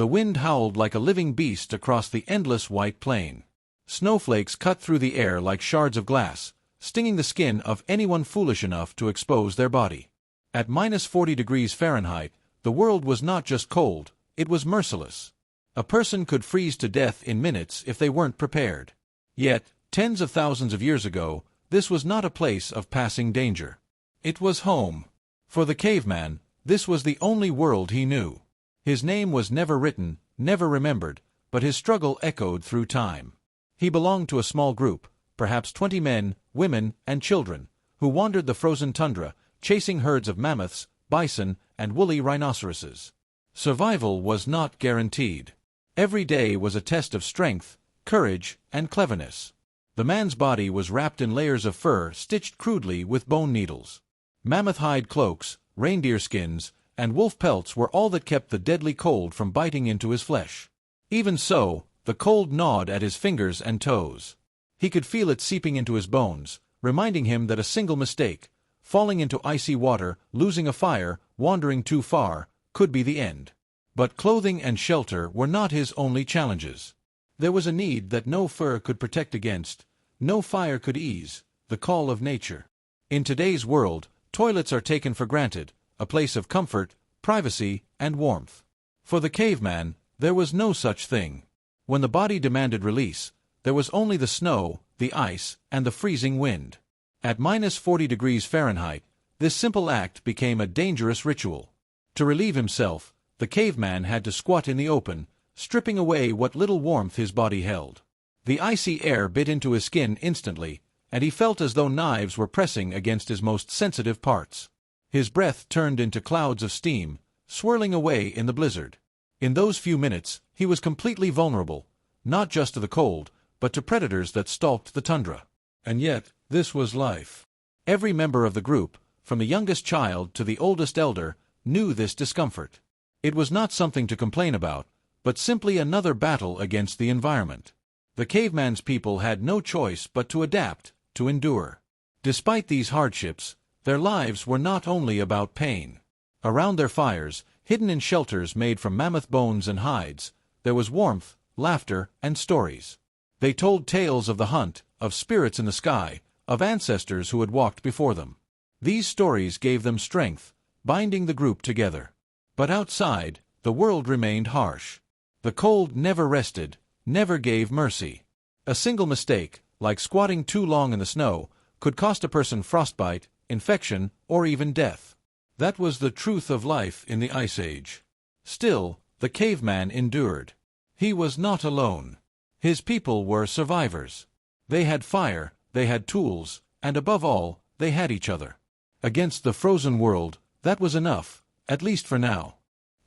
The wind howled like a living beast across the endless white plain. Snowflakes cut through the air like shards of glass, stinging the skin of anyone foolish enough to expose their body. At -40 degrees Fahrenheit, the world was not just cold, it was merciless. A person could freeze to death in minutes if they weren't prepared. Yet, tens of thousands of years ago, this was not a place of passing danger. It was home. For the caveman, this was the only world he knew. His name was never written, never remembered, but his struggle echoed through time. He belonged to a small group, perhaps 20 men, women, and children, who wandered the frozen tundra, chasing herds of mammoths, bison, and woolly rhinoceroses. Survival was not guaranteed. Every day was a test of strength, courage, and cleverness. The man's body was wrapped in layers of fur stitched crudely with bone needles. Mammoth hide cloaks, reindeer skins, and wolf pelts were all that kept the deadly cold from biting into his flesh. Even so, the cold gnawed at his fingers and toes. He could feel it seeping into his bones, reminding him that a single mistake, falling into icy water, losing a fire, wandering too far, could be the end. But clothing and shelter were not his only challenges. There was a need that no fur could protect against, no fire could ease, the call of nature. In today's world, toilets are taken for granted, a place of comfort, privacy, and warmth. For the caveman, there was no such thing. When the body demanded release, there was only the snow, the ice, and the freezing wind. At -40 degrees Fahrenheit, this simple act became a dangerous ritual. To relieve himself, the caveman had to squat in the open, stripping away what little warmth his body held. The icy air bit into his skin instantly, and he felt as though knives were pressing against his most sensitive parts. His breath turned into clouds of steam, swirling away in the blizzard. In those few minutes, he was completely vulnerable, not just to the cold, but to predators that stalked the tundra. And yet, this was life. Every member of the group, from the youngest child to the oldest elder, knew this discomfort. It was not something to complain about, but simply another battle against the environment. The caveman's people had no choice but to adapt, to endure. Despite these hardships, their lives were not only about pain. Around their fires, hidden in shelters made from mammoth bones and hides, there was warmth, laughter, and stories. They told tales of the hunt, of spirits in the sky, of ancestors who had walked before them. These stories gave them strength, binding the group together. But outside, the world remained harsh. The cold never rested, never gave mercy. A single mistake, like squatting too long in the snow, could cost a person frostbite, infection, or even death. That was the truth of life in the Ice Age. Still, the caveman endured. He was not alone. His people were survivors. They had fire, they had tools, and above all, they had each other. Against the frozen world, that was enough, at least for now.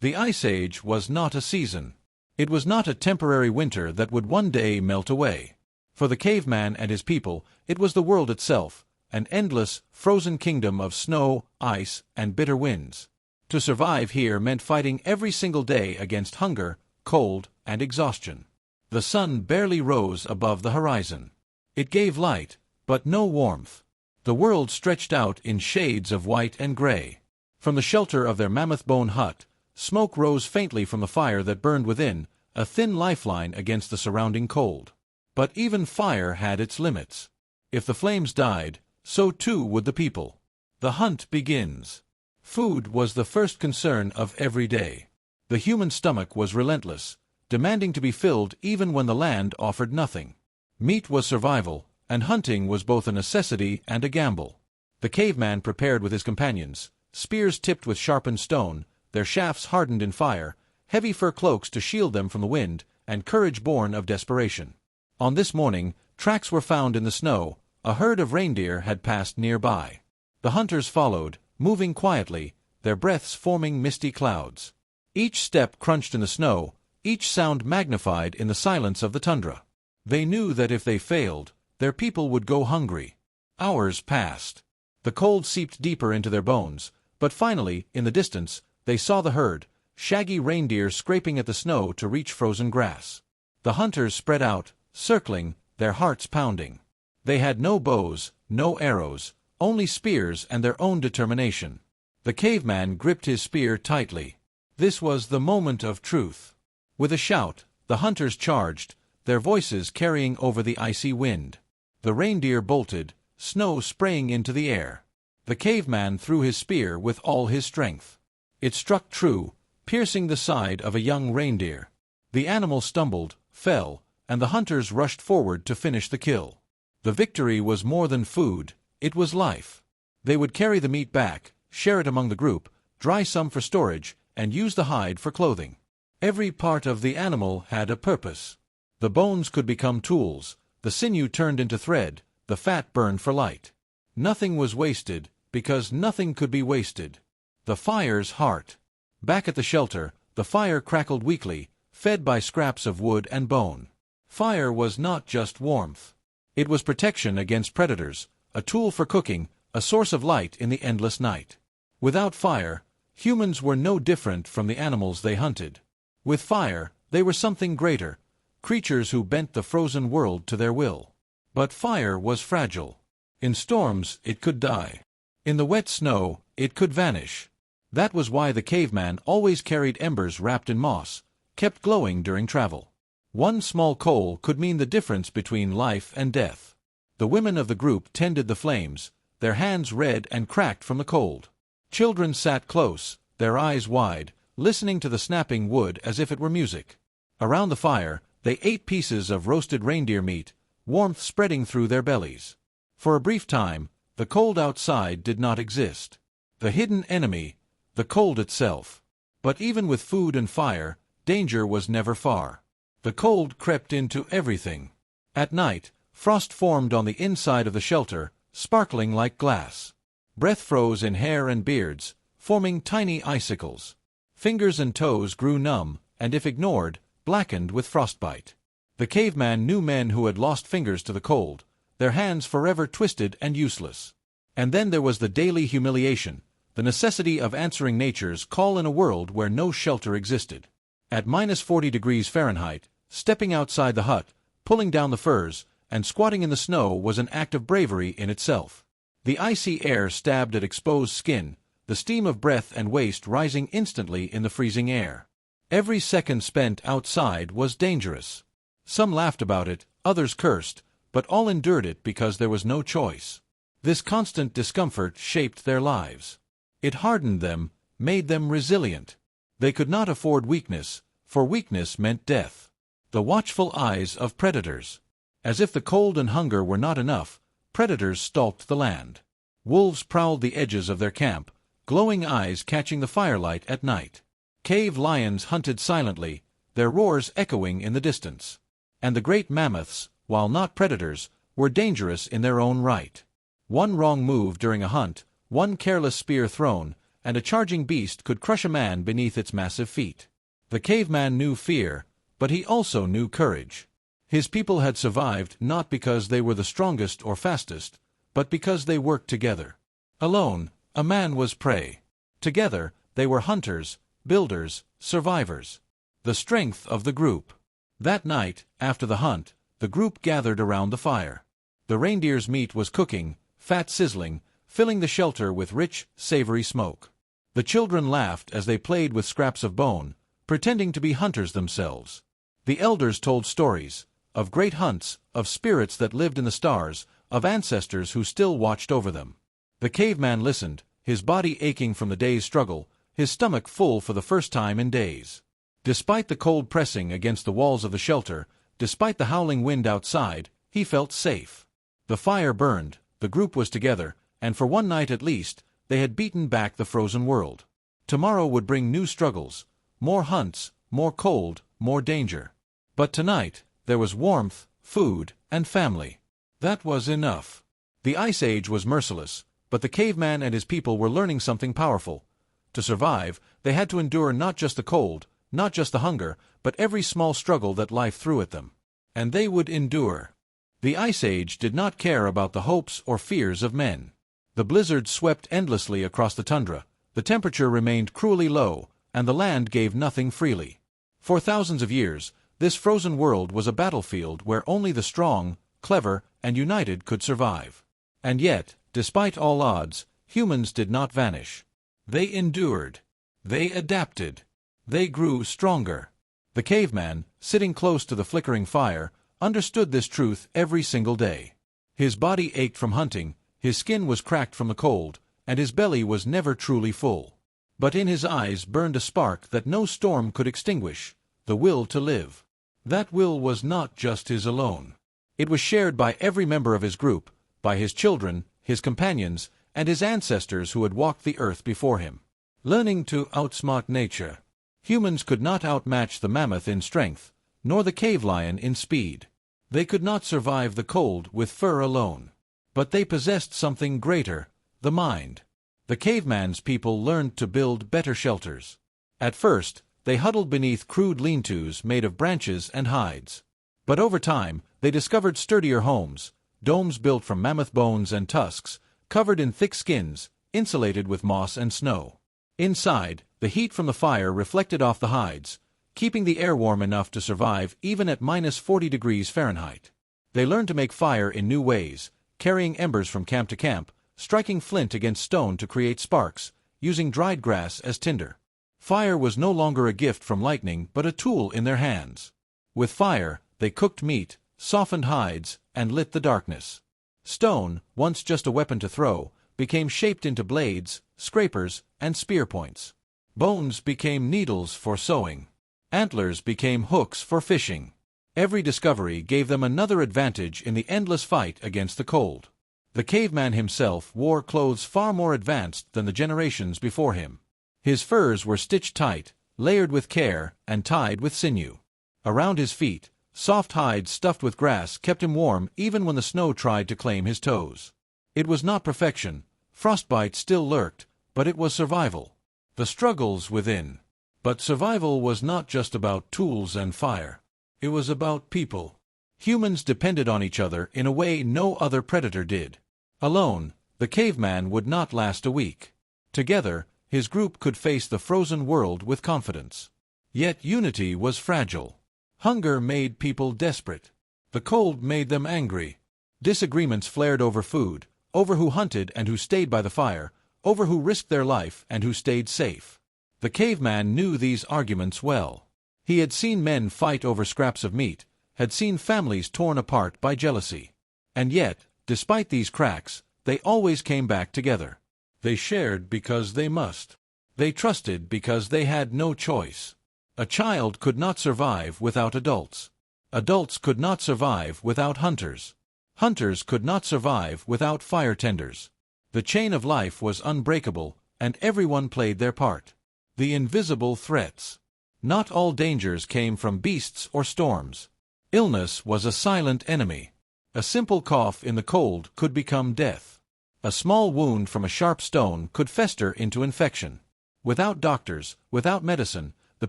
The Ice Age was not a season. It was not a temporary winter that would one day melt away. For the caveman and his people, it was the world itself, an endless, frozen kingdom of snow, ice, and bitter winds. To survive here meant fighting every single day against hunger, cold, and exhaustion. The sun barely rose above the horizon. It gave light, but no warmth. The world stretched out in shades of white and gray. From the shelter of their mammoth bone hut, smoke rose faintly from the fire that burned within, a thin lifeline against the surrounding cold. But even fire had its limits. If the flames died, so too would the people. The hunt begins. Food was the first concern of every day. The human stomach was relentless, demanding to be filled even when the land offered nothing. Meat was survival, and hunting was both a necessity and a gamble. The caveman prepared with his companions, spears tipped with sharpened stone, their shafts hardened in fire, heavy fur cloaks to shield them from the wind, and courage born of desperation. On this morning, tracks were found in the snow. A herd of reindeer had passed nearby. The hunters followed, moving quietly, their breaths forming misty clouds. Each step crunched in the snow, each sound magnified in the silence of the tundra. They knew that if they failed, their people would go hungry. Hours passed. The cold seeped deeper into their bones, but finally, in the distance, they saw the herd, shaggy reindeer scraping at the snow to reach frozen grass. The hunters spread out, circling, their hearts pounding. They had no bows, no arrows, only spears and their own determination. The caveman gripped his spear tightly. This was the moment of truth. With a shout, the hunters charged, their voices carrying over the icy wind. The reindeer bolted, snow spraying into the air. The caveman threw his spear with all his strength. It struck true, piercing the side of a young reindeer. The animal stumbled, fell, and the hunters rushed forward to finish the kill. The victory was more than food, it was life. They would carry the meat back, share it among the group, dry some for storage, and use the hide for clothing. Every part of the animal had a purpose. The bones could become tools, the sinew turned into thread, the fat burned for light. Nothing was wasted, because nothing could be wasted. The fire's heart. Back at the shelter, the fire crackled weakly, fed by scraps of wood and bone. Fire was not just warmth. It was protection against predators, a tool for cooking, a source of light in the endless night. Without fire, humans were no different from the animals they hunted. With fire, they were something greater, creatures who bent the frozen world to their will. But fire was fragile. In storms, it could die. In the wet snow, it could vanish. That was why the caveman always carried embers wrapped in moss, kept glowing during travel. One small coal could mean the difference between life and death. The women of the group tended the flames, their hands red and cracked from the cold. Children sat close, their eyes wide, listening to the snapping wood as if it were music. Around the fire, they ate pieces of roasted reindeer meat, warmth spreading through their bellies. For a brief time, the cold outside did not exist. The hidden enemy, the cold itself. But even with food and fire, danger was never far. The cold crept into everything. At night, frost formed on the inside of the shelter, sparkling like glass. Breath froze in hair and beards, forming tiny icicles. Fingers and toes grew numb, and if ignored, blackened with frostbite. The caveman knew men who had lost fingers to the cold, their hands forever twisted and useless. And then there was the daily humiliation, the necessity of answering nature's call in a world where no shelter existed. At -40°F, stepping outside the hut, pulling down the furs, and squatting in the snow was an act of bravery in itself. The icy air stabbed at exposed skin, the steam of breath and waste rising instantly in the freezing air. Every second spent outside was dangerous. Some laughed about it, others cursed, but all endured it because there was no choice. This constant discomfort shaped their lives. It hardened them, made them resilient. They could not afford weakness, for weakness meant death. The watchful eyes of predators. As if the cold and hunger were not enough, predators stalked the land. Wolves prowled the edges of their camp, glowing eyes catching the firelight at night. Cave lions hunted silently, their roars echoing in the distance. And the great mammoths, while not predators, were dangerous in their own right. One wrong move during a hunt, one careless spear thrown, and a charging beast could crush a man beneath its massive feet. The caveman knew fear, but he also knew courage. His people had survived not because they were the strongest or fastest, but because they worked together. Alone, a man was prey. Together, they were hunters, builders, survivors. The strength of the group. That night, after the hunt, the group gathered around the fire. The reindeer's meat was cooking, fat sizzling, filling the shelter with rich, savory smoke. The children laughed as they played with scraps of bone, pretending to be hunters themselves. The elders told stories, of great hunts, of spirits that lived in the stars, of ancestors who still watched over them. The caveman listened, his body aching from the day's struggle, his stomach full for the first time in days. Despite the cold pressing against the walls of the shelter, despite the howling wind outside, he felt safe. The fire burned, the group was together, and for one night at least, they had beaten back the frozen world. Tomorrow would bring new struggles, more hunts, more cold, more danger. But tonight, there was warmth, food, and family. That was enough. The Ice Age was merciless, but the caveman and his people were learning something powerful. To survive, they had to endure not just the cold, not just the hunger, but every small struggle that life threw at them. And they would endure. The Ice Age did not care about the hopes or fears of men. The blizzard swept endlessly across the tundra, the temperature remained cruelly low, and the land gave nothing freely. For thousands of years, this frozen world was a battlefield where only the strong, clever, and united could survive. And yet, despite all odds, humans did not vanish. They endured. They adapted. They grew stronger. The caveman, sitting close to the flickering fire, understood this truth every single day. His body ached from hunting, his skin was cracked from the cold, and his belly was never truly full. But in his eyes burned a spark that no storm could extinguish, the will to live. That will was not just his alone. It was shared by every member of his group, by his children, his companions, and his ancestors who had walked the earth before him. Learning to outsmart nature. Humans could not outmatch the mammoth in strength, nor the cave lion in speed. They could not survive the cold with fur alone. But they possessed something greater, the mind. The caveman's people learned to build better shelters. At first, they huddled beneath crude lean-tos made of branches and hides. But over time, they discovered sturdier homes, domes built from mammoth bones and tusks, covered in thick skins, insulated with moss and snow. Inside, the heat from the fire reflected off the hides, keeping the air warm enough to survive even at -40 degrees Fahrenheit. They learned to make fire in new ways, carrying embers from camp to camp, striking flint against stone to create sparks, using dried grass as tinder. Fire was no longer a gift from lightning but a tool in their hands. With fire, they cooked meat, softened hides, and lit the darkness. Stone, once just a weapon to throw, became shaped into blades, scrapers, and spear points. Bones became needles for sewing. Antlers became hooks for fishing. Every discovery gave them another advantage in the endless fight against the cold. The caveman himself wore clothes far more advanced than the generations before him. His furs were stitched tight, layered with care, and tied with sinew. Around his feet, soft hides stuffed with grass kept him warm even when the snow tried to claim his toes. It was not perfection, frostbite still lurked, but it was survival. The struggles within. But survival was not just about tools and fire. It was about people. Humans depended on each other in a way no other predator did. Alone, the caveman would not last a week. Together, his group could face the frozen world with confidence. Yet unity was fragile. Hunger made people desperate. The cold made them angry. Disagreements flared over food, over who hunted and who stayed by the fire, over who risked their life and who stayed safe. The caveman knew these arguments well. He had seen men fight over scraps of meat, had seen families torn apart by jealousy. And yet, despite these cracks, they always came back together. They shared because they must. They trusted because they had no choice. A child could not survive without adults. Adults could not survive without hunters. Hunters could not survive without fire tenders. The chain of life was unbreakable, and everyone played their part. The invisible threats. Not all dangers came from beasts or storms. Illness was a silent enemy. A simple cough in the cold could become death. A small wound from a sharp stone could fester into infection. Without doctors, without medicine, the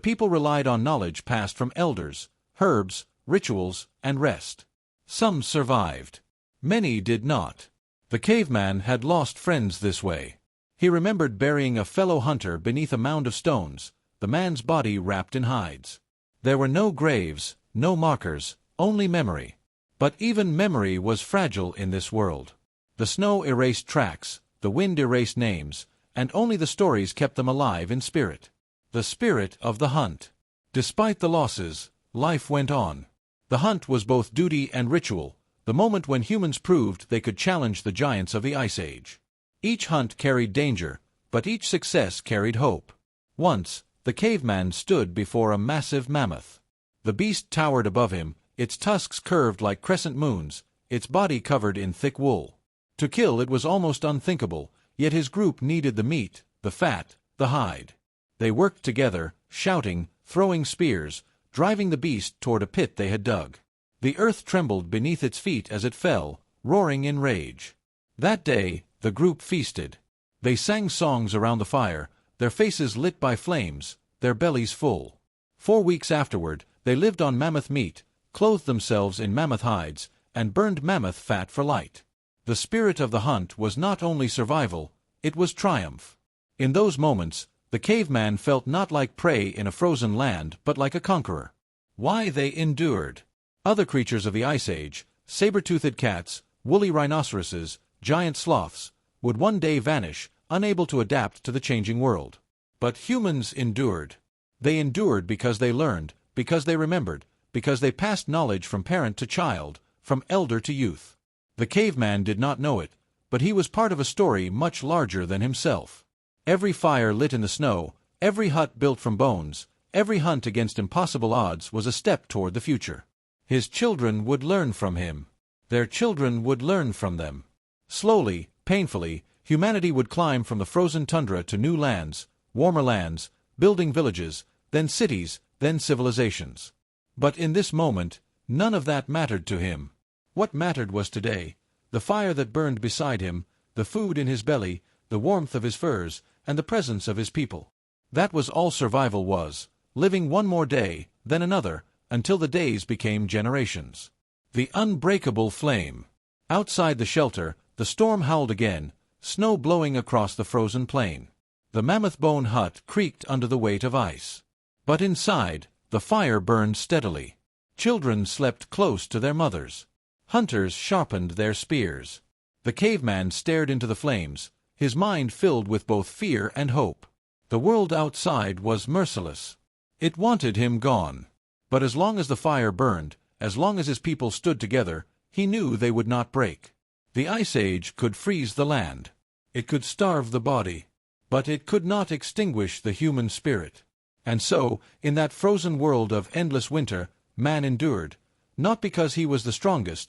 people relied on knowledge passed from elders, herbs, rituals, and rest. Some survived. Many did not. The caveman had lost friends this way. He remembered burying a fellow hunter beneath a mound of stones, the man's body wrapped in hides. There were no graves, no markers, only memory. But even memory was fragile in this world. The snow erased tracks, the wind erased names, and only the stories kept them alive in spirit. The spirit of the hunt. Despite the losses, life went on. The hunt was both duty and ritual, the moment when humans proved they could challenge the giants of the Ice Age. Each hunt carried danger, but each success carried hope. Once, the caveman stood before a massive mammoth. The beast towered above him, its tusks curved like crescent moons, its body covered in thick wool. To kill it was almost unthinkable, yet his group needed the meat, the fat, the hide. They worked together, shouting, throwing spears, driving the beast toward a pit they had dug. The earth trembled beneath its feet as it fell, roaring in rage. That day, the group feasted. They sang songs around the fire, their faces lit by flames, their bellies full. 4 weeks afterward, they lived on mammoth meat, clothed themselves in mammoth hides, and burned mammoth fat for light. The spirit of the hunt was not only survival, it was triumph. In those moments, the caveman felt not like prey in a frozen land but like a conqueror. Why they endured. Other creatures of the Ice Age, saber-toothed cats, woolly rhinoceroses, giant sloths, would one day vanish, unable to adapt to the changing world. But humans endured. They endured because they learned, because they remembered, because they passed knowledge from parent to child, from elder to youth. The caveman did not know it, but he was part of a story much larger than himself. Every fire lit in the snow, every hut built from bones, every hunt against impossible odds was a step toward the future. His children would learn from him. Their children would learn from them. Slowly, painfully, humanity would climb from the frozen tundra to new lands, warmer lands, building villages, then cities, then civilizations. But in this moment, none of that mattered to him. What mattered was today, the fire that burned beside him, the food in his belly, the warmth of his furs, and the presence of his people. That was all survival was, living one more day, then another, until the days became generations. The unbreakable flame. Outside the shelter, the storm howled again, snow blowing across the frozen plain. The mammoth bone hut creaked under the weight of ice. But inside, the fire burned steadily. Children slept close to their mothers. Hunters sharpened their spears. The caveman stared into the flames, his mind filled with both fear and hope. The world outside was merciless. It wanted him gone. But as long as the fire burned, as long as his people stood together, he knew they would not break. The Ice Age could freeze the land. It could starve the body. But it could not extinguish the human spirit. And so, in that frozen world of endless winter, man endured, not because he was the strongest,